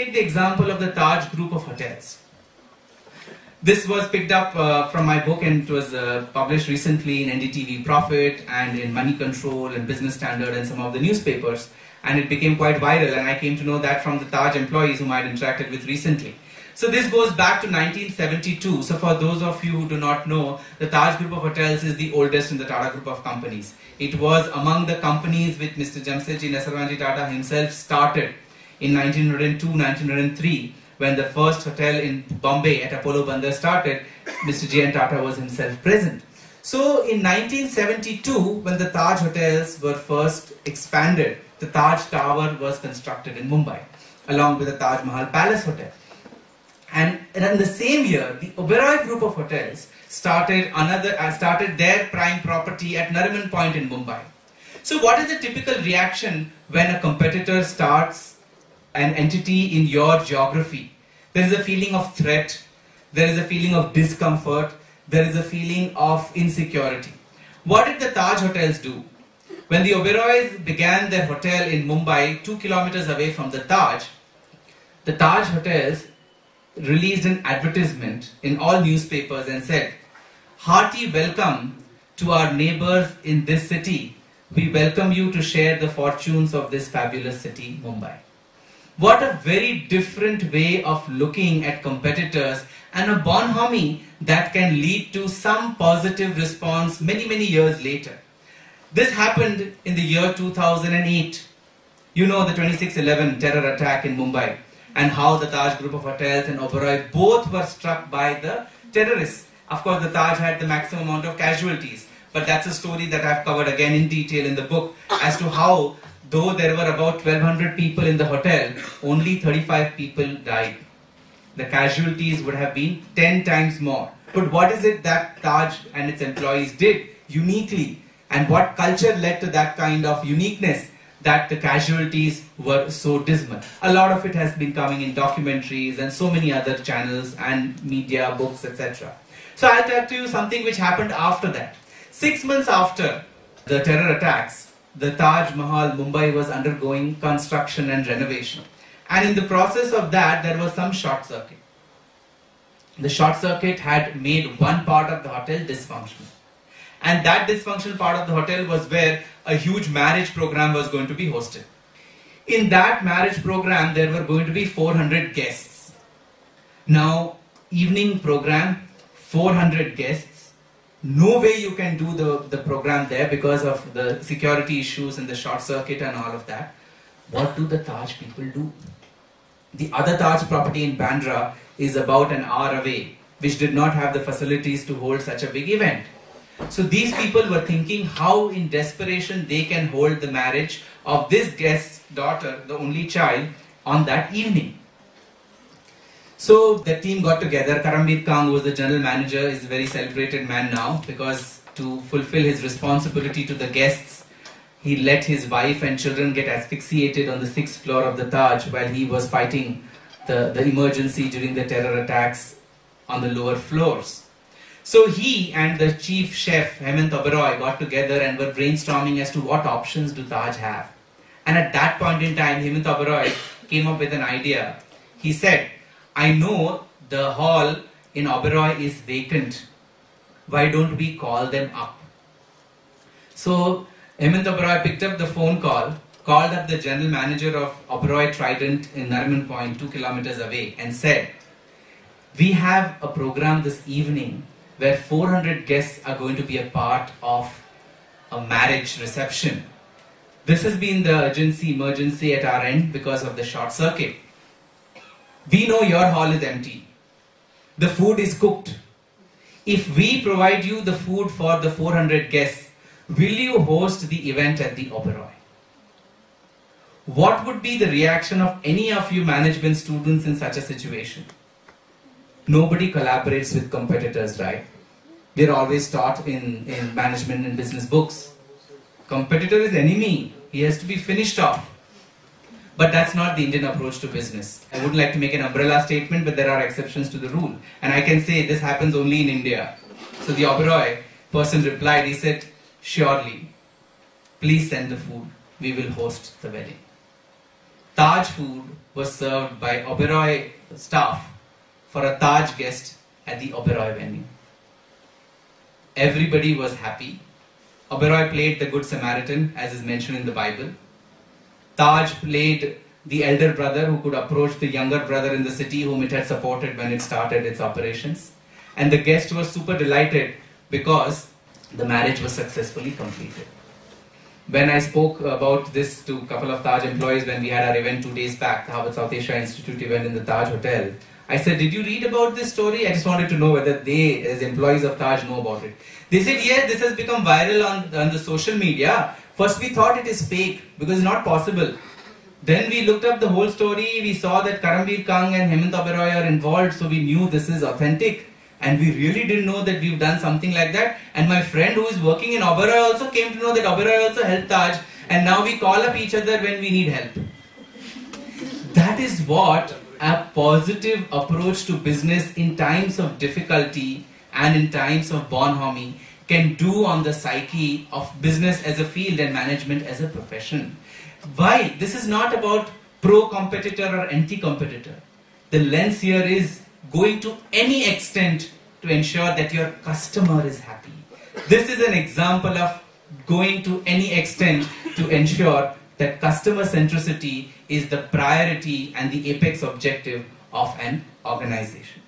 take the example of the Taj group of hotels. This was picked up from my book, and it was published recently in NDTV Profit and in Money Control and Business Standard and some of the newspapers. And it became quite viral, and I came to know that from the Taj employees whom I had interacted with recently. So this goes back to 1972. So for those of you who do not know, the Taj group of hotels is the oldest in the Tata group of companies. It was among the companies which Mr. Jamsetji Narsarwajee Tata himself started in 1902, 1903. When the first hotel in Bombay at Apollo Bandar started, Mr. J.N. Tata was himself present. So in 1972, when the Taj hotels were first expanded, the Taj Tower was constructed in Mumbai, along with the Taj Mahal Palace Hotel. And in the same year, the Oberoi group of hotels started their prime property at Nariman Point in Mumbai. So what is the typical reaction when a competitor starts an entity in your geography? There is a feeling of threat, there is a feeling of discomfort, there is a feeling of insecurity. What did the Taj hotels do? When the Oberois began their hotel in Mumbai, 2 kilometers away from the Taj hotels released an advertisement in all newspapers and said, "Hearty welcome to our neighbors in this city. We welcome you to share the fortunes of this fabulous city, Mumbai." What a very different way of looking at competitors, and a bonhomie that can lead to some positive response many, many years later. This happened in the year 2008. You know, the 26/11 terror attack in Mumbai, and how the Taj group of hotels and Oberoi both were struck by the terrorists. Of course, the Taj had the maximum amount of casualties, but that's a story that I've covered again in detail in the book as to how, though there were about 1,200 people in the hotel, only 35 people died. The casualties would have been 10 times more. But what is it that Taj and its employees did uniquely, and what culture led to that kind of uniqueness that the casualties were so dismal? A lot of it has been coming in documentaries and so many other channels and media, books, etc. So I'll tell you something which happened after that. 6 months after the terror attacks, the Taj Mahal Mumbai was undergoing construction and renovation. And in the process of that, there was some short circuit. The short circuit had made one part of the hotel dysfunctional. And that dysfunctional part of the hotel was where a huge marriage program was going to be hosted. In that marriage program, there were going to be 400 guests. Now, evening program, 400 guests. No way you can do the program there because of the security issues and the short circuit and all of that. What do the Taj people do? The other Taj property in Bandra is about an hour away, which did not have the facilities to hold such a big event. So these people were thinking how in desperation they can hold the marriage of this guest's daughter, the only child, on that evening. So the team got together. Karambir Kang, who was the general manager, is a very celebrated man now, because to fulfill his responsibility to the guests, he let his wife and children get asphyxiated on the 6th floor of the Taj while he was fighting the emergency during the terror attacks on the lower floors. So he and the chief chef, Hemant Oberoi, got together and were brainstorming as to what options do Taj have. And at that point in time, Hemant Oberoi came up with an idea. He said, "I know the hall in Oberoi is vacant. Why don't we call them up?" So Hemant Oberoi picked up the phone call, called up the general manager of Oberoi Trident in Nariman Point, 2 kilometers away, and said, "We have a program this evening where 400 guests are going to be a part of a marriage reception. This has been the emergency at our end because of the short circuit. We know your hall is empty. The food is cooked. If we provide you the food for the 400 guests, will you host the event at the Oberoi?" What would be the reaction of any of you management students in such a situation? Nobody collaborates with competitors, right? They're always taught in management and business books. Competitor is enemy. He has to be finished off. But that's not the Indian approach to business. I would like to make an umbrella statement, but there are exceptions to the rule. And I can say this happens only in India. So the Oberoi person replied, he said, "Surely, please send the food. We will host the wedding." Taj food was served by Oberoi staff for a Taj guest at the Oberoi venue. Everybody was happy. Oberoi played the Good Samaritan, as is mentioned in the Bible. Taj played the elder brother who could approach the younger brother in the city whom it had supported when it started its operations. And the guest was super delighted because the marriage was successfully completed. When I spoke about this to a couple of Taj employees when we had our event 2 days back, the Harvard South Asia Institute event in the Taj Hotel, I said, did you read about this story? I just wanted to know whether they, as employees of Taj, know about it. They said, yes, this has become viral on the social media. First we thought it is fake because it's not possible. Then we looked up the whole story. We saw that Karambir Kang and Hemant Oberoi are involved, so we knew this is authentic. And we really didn't know that we've done something like that. And my friend who is working in Oberoi also came to know that Oberoi also helped Taj. And now we call up each other when we need help. That is what a positive approach to business in times of difficulty and in times of bonhomie can do on the psyche of business as a field and management as a profession. Why? This is not about pro-competitor or anti-competitor. The lens here is going to any extent to ensure that your customer is happy. This is an example of going to any extent to ensure that customer centricity is the priority and the apex objective of an organization.